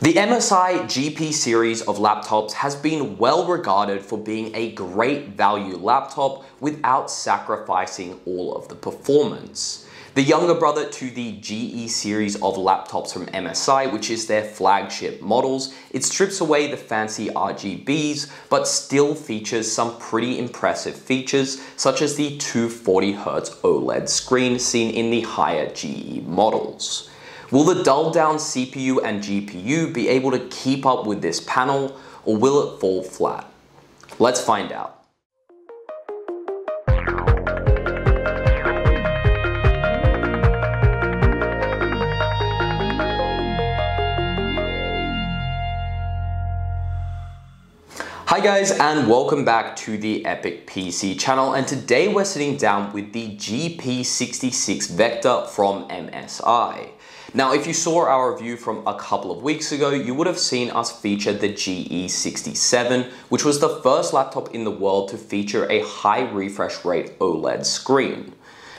The MSI GP series of laptops has been well regarded for being a great value laptop without sacrificing all of the performance. The younger brother to the GE series of laptops from MSI, which is their flagship models, it strips away the fancy RGBs, but still features some pretty impressive features, such as the 240Hz OLED screen seen in the higher GE models. Will the dulled down CPU and GPU be able to keep up with this panel, or will it fall flat? Let's find out. Hi guys, and welcome back to the Epic PC channel, and today we're sitting down with the GP66 Vector from MSI. Now, if you saw our review from a couple of weeks ago, you would have seen us feature the GE67, which was the first laptop in the world to feature a high refresh rate OLED screen.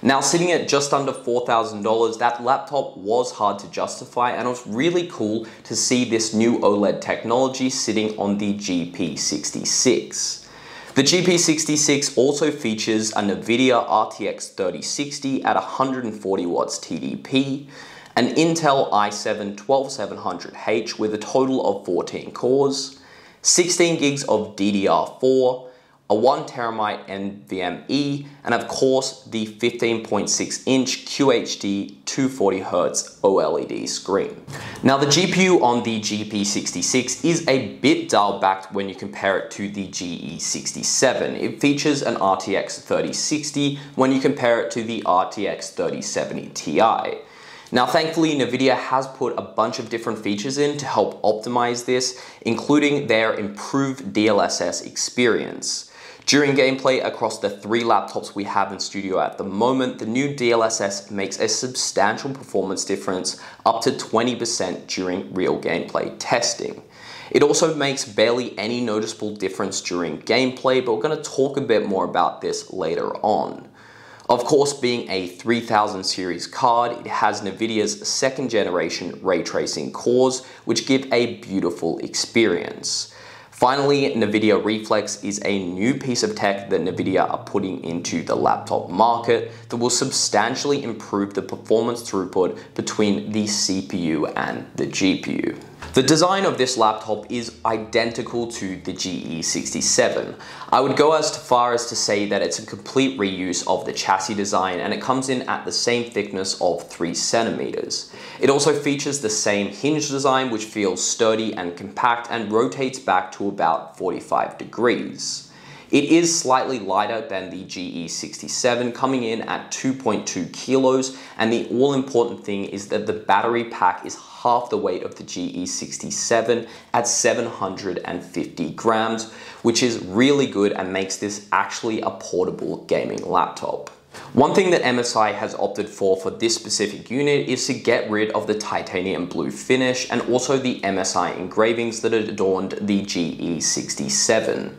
Now, sitting at just under $4,000, that laptop was hard to justify, and it was really cool to see this new OLED technology sitting on the GP66. The GP66 also features a NVIDIA RTX 3060 at 140 watts TDP, an Intel i7-12700H with a total of 14 cores, 16 gigs of DDR4, a 1TB NVMe, and of course the 15.6-inch QHD 240Hz OLED screen. Now, the GPU on the GP66 is a bit dialed back when you compare it to the GE67. It features an RTX 3060 when you compare it to the RTX 3070 Ti. Now, thankfully, NVIDIA has put a bunch of different features in to help optimize this, including their improved DLSS experience. During gameplay across the three laptops we have in studio at the moment, the new DLSS makes a substantial performance difference, up to 20% during real gameplay testing. It also makes barely any noticeable difference during gameplay, but we're going to talk a bit more about this later on. Of course, being a 3000 series card, it has NVIDIA's second generation ray tracing cores, which give a beautiful experience. Finally, NVIDIA Reflex is a new piece of tech that NVIDIA are putting into the laptop market that will substantially improve the performance throughput between the CPU and the GPU. The design of this laptop is identical to the GE67. I would go as far as to say that it's a complete reuse of the chassis design, and it comes in at the same thickness of 3 centimeters. It also features the same hinge design, which feels sturdy and compact and rotates back to about 45 degrees. It is slightly lighter than the GE67, coming in at 2.2 kilos, and the all-important thing is that the battery pack is half the weight of the GE67 at 750 grams, which is really good and makes this actually a portable gaming laptop. One thing that MSI has opted for this specific unit is to get rid of the titanium blue finish and also the MSI engravings that had adorned the GE67.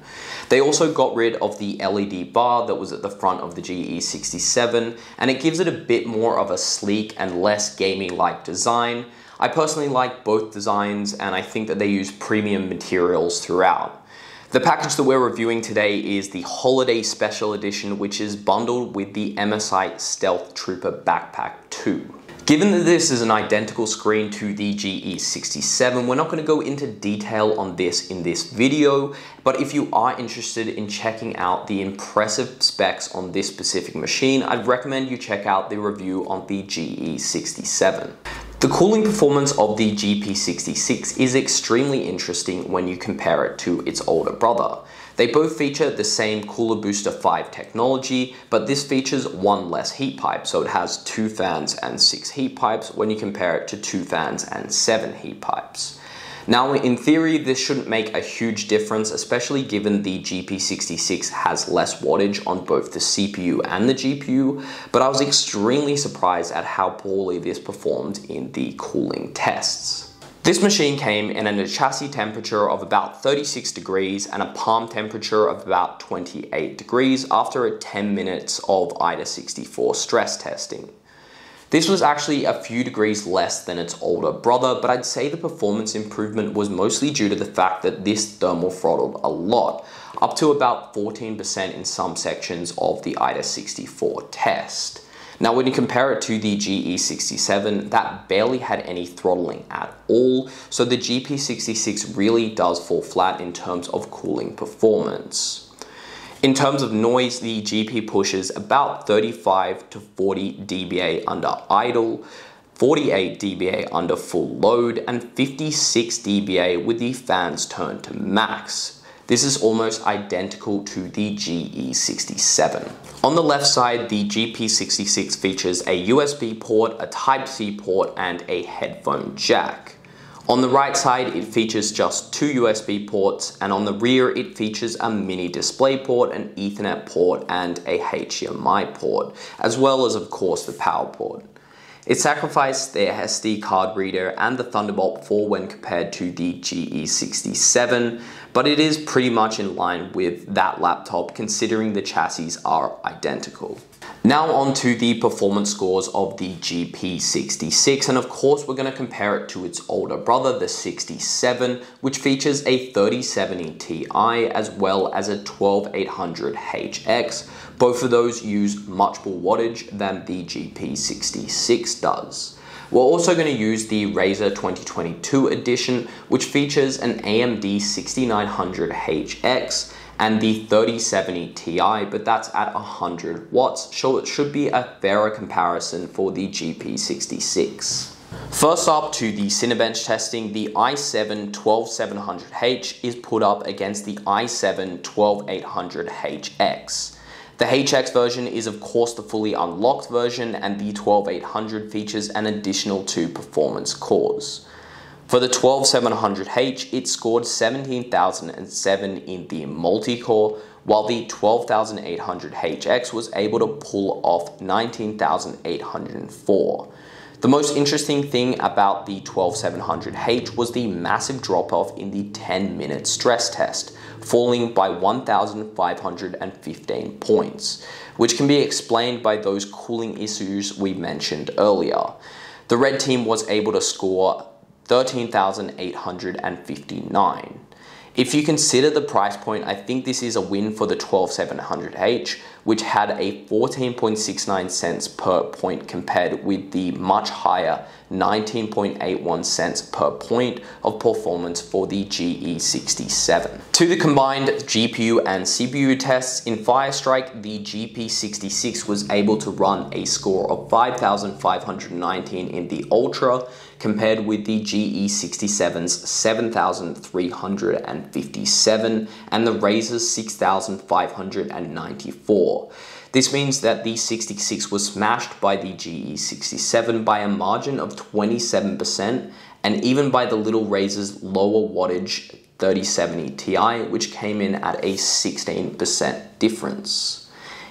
They also got rid of the LED bar that was at the front of the GE67, and it gives it a bit more of a sleek and less gaming-like design. I personally like both designs, and I think that they use premium materials throughout. The package that we're reviewing today is the Holiday Special Edition, which is bundled with the MSI Stealth Trooper Backpack 2. Given that this is an identical screen to the GE67, we're not going to go into detail on this in this video, but if you are interested in checking out the impressive specs on this specific machine, I'd recommend you check out the review on the GE67. The cooling performance of the GP66 is extremely interesting when you compare it to its older brother. They both feature the same Cooler Booster 5 technology, but this features one less heat pipe, so it has 2 fans and 6 heat pipes when you compare it to 2 fans and 7 heat pipes. Now, in theory, this shouldn't make a huge difference, especially given the GP66 has less wattage on both the CPU and the GPU, but I was extremely surprised at how poorly this performed in the cooling tests. This machine came in at a chassis temperature of about 36 degrees and a palm temperature of about 28 degrees after 10 minutes of IDA64 stress testing. This was actually a few degrees less than its older brother, but I'd say the performance improvement was mostly due to the fact that this thermal throttled a lot, up to about 14% in some sections of the AEST64 test. Now, when you compare it to the GE67, that barely had any throttling at all, so the GP66 really does fall flat in terms of cooling performance. In terms of noise, the GP pushes about 35 to 40 dBA under idle, 48 dBA under full load, and 56 dBA with the fans turned to max. This is almost identical to the GE67. On the left side, the GP66 features a USB port, a Type-C port, and a headphone jack. On the right side, it features just 2 USB ports, and on the rear, it features a mini display port, an Ethernet port, and a HDMI port, as well as, of course, the power port. It sacrificed the SD card reader and the Thunderbolt 4 when compared to the GE67, but it is pretty much in line with that laptop considering the chassis are identical. Now on to the performance scores of the GP66, and of course we're going to compare it to its older brother, the 67, which features a 3070 Ti as well as a 12800HX. Both of those use much more wattage than the GP66 does. We're also going to use the Razer 2022 edition, which features an AMD 6900HX and the 3070 Ti, but that's at 100 watts, so it should be a fairer comparison for the GP66. First up to the Cinebench testing, the i7 12700H is put up against the i7 12800HX. The HX version is of course the fully unlocked version, and the 12800 features an additional 2 performance cores. For the 12700H, it scored 17,007 in the multi-core, while the 12800HX was able to pull off 19,804. The most interesting thing about the 12700H was the massive drop-off in the 10-minute stress test, falling by 1,515 points, which can be explained by those cooling issues we mentioned earlier. The red team was able to score 13,859. If you consider the price point, I think this is a win for the 12700H, which had a 14.69 cents per point compared with the much higher 19.81 cents per point of performance for the GE67. To the combined GPU and CPU tests, in Firestrike, the GP66 was able to run a score of 5,519 in the Ultra, compared with the GE67's 7,357 and the Razer's 6,594. This means that the 66 was smashed by the GE67 by a margin of 27%, and even by the little Razer's lower wattage 3070 Ti, which came in at a 16% difference.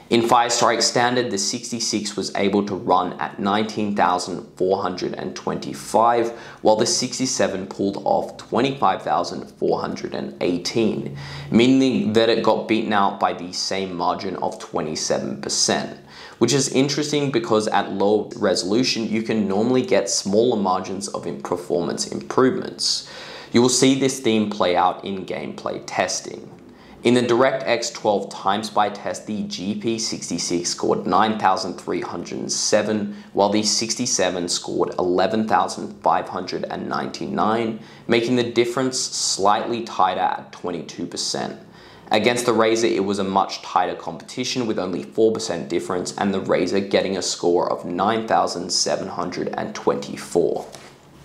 In Firestrike Standard, the 66 was able to run at 19,425, while the 67 pulled off 25,418, meaning that it got beaten out by the same margin of 27%, which is interesting because at low resolution, you can normally get smaller margins of performance improvements. You will see this theme play out in gameplay testing. In the DirectX 12 time-spy test, the GP66 scored 9,307, while the 67 scored 11,599, making the difference slightly tighter at 22%. Against the Razer, it was a much tighter competition with only 4% difference, and the Razer getting a score of 9,724.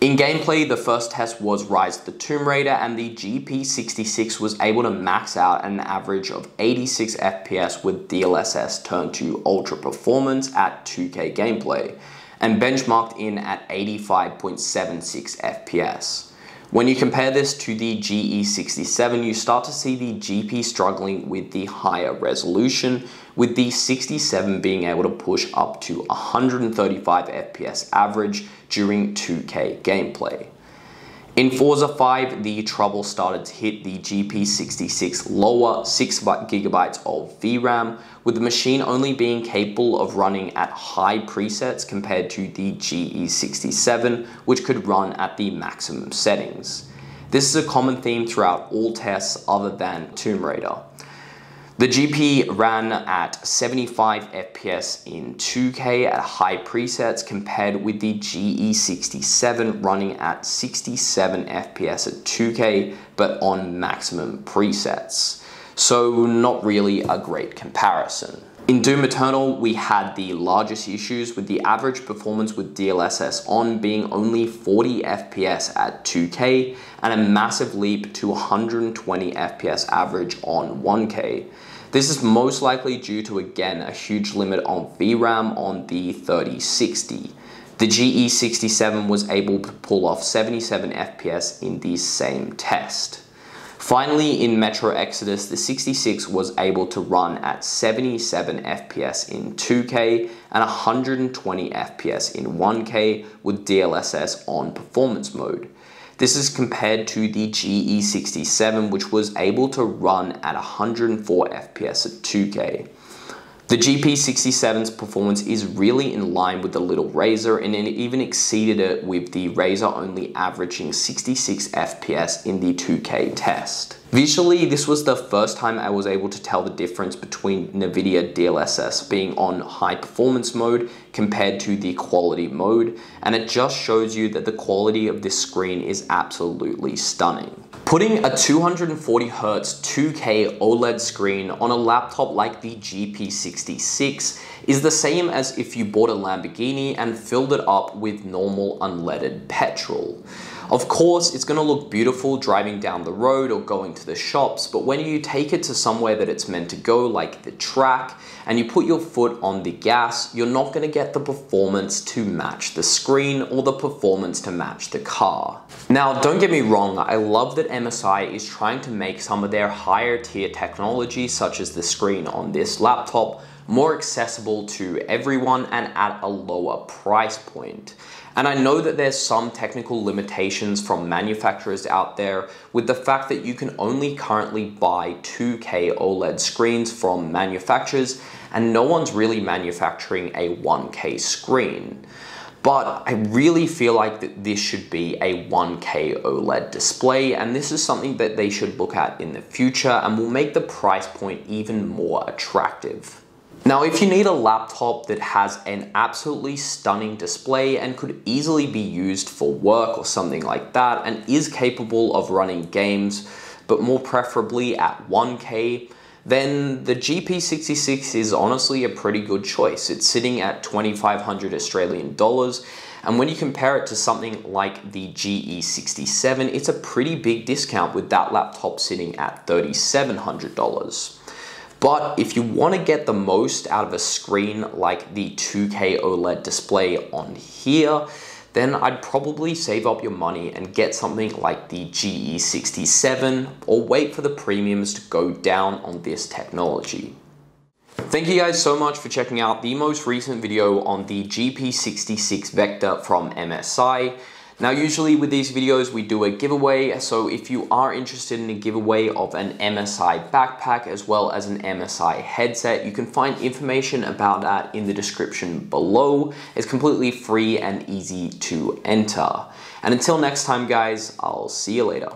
In gameplay, the first test was Rise of the Tomb Raider, and the GP66 was able to max out at an average of 86 FPS with DLSS turned to ultra performance at 2K gameplay, and benchmarked in at 85.76 FPS. When you compare this to the GE67, you start to see the GP struggling with the higher resolution, with the 67 being able to push up to 135 FPS average during 2K gameplay. In Forza 5, the trouble started to hit the GP66 lower 6GB of VRAM, with the machine only being capable of running at high presets compared to the GE67, which could run at the maximum settings. This is a common theme throughout all tests other than Tomb Raider. The GP ran at 75 FPS in 2K at high presets compared with the GE67 running at 67 FPS at 2K but on maximum presets. So not really a great comparison. In Doom Eternal, we had the largest issues with the average performance with DLSS on being only 40 FPS at 2K and a massive leap to 120 FPS average on 1K. This is most likely due to, again, a huge limit on VRAM on the 3060. The GE67 was able to pull off 77 FPS in the same test. Finally, in Metro Exodus, the 66 was able to run at 77 FPS in 2K and 120 FPS in 1K with DLSS on performance mode. This is compared to the GE67, which was able to run at 104 FPS at 2K. The GP67's performance is really in line with the little Razer, and it even exceeded it with the Razer only averaging 66 FPS in the 2K test. Visually, this was the first time I was able to tell the difference between NVIDIA DLSS being on high performance mode compared to the quality mode, and it just shows you that the quality of this screen is absolutely stunning. Putting a 240Hz 2K OLED screen on a laptop like the GP66 is the same as if you bought a Lamborghini and filled it up with normal unleaded petrol. Of course, it's going to look beautiful driving down the road or going to the shops, but when you take it to somewhere that it's meant to go, like the track, and you put your foot on the gas, you're not going to get the performance to match the screen or the performance to match the car. Now, don't get me wrong, I love that MSI is trying to make some of their higher tier technology, such as the screen on this laptop, more accessible to everyone and at a lower price point. And I know that there's some technical limitations from manufacturers out there with the fact that you can only currently buy 2K OLED screens from manufacturers and no one's really manufacturing a 1K screen. But I really feel like that this should be a 1K OLED display, and this is something that they should look at in the future and will make the price point even more attractive. Now, if you need a laptop that has an absolutely stunning display and could easily be used for work or something like that and is capable of running games, but more preferably at 1K, then the GP66 is honestly a pretty good choice. It's sitting at 2,500 Australian dollars, and when you compare it to something like the GE67, it's a pretty big discount with that laptop sitting at $3,700. But if you want to get the most out of a screen like the 2K OLED display on here, then I'd probably save up your money and get something like the GE67 or wait for the premiums to go down on this technology. Thank you guys so much for checking out the most recent video on the GP66 Vector from MSI. Now, usually with these videos, we do a giveaway, so if you are interested in a giveaway of an MSI backpack as well as an MSI headset, you can find information about that in the description below. It's completely free and easy to enter. And until next time, guys, I'll see you later.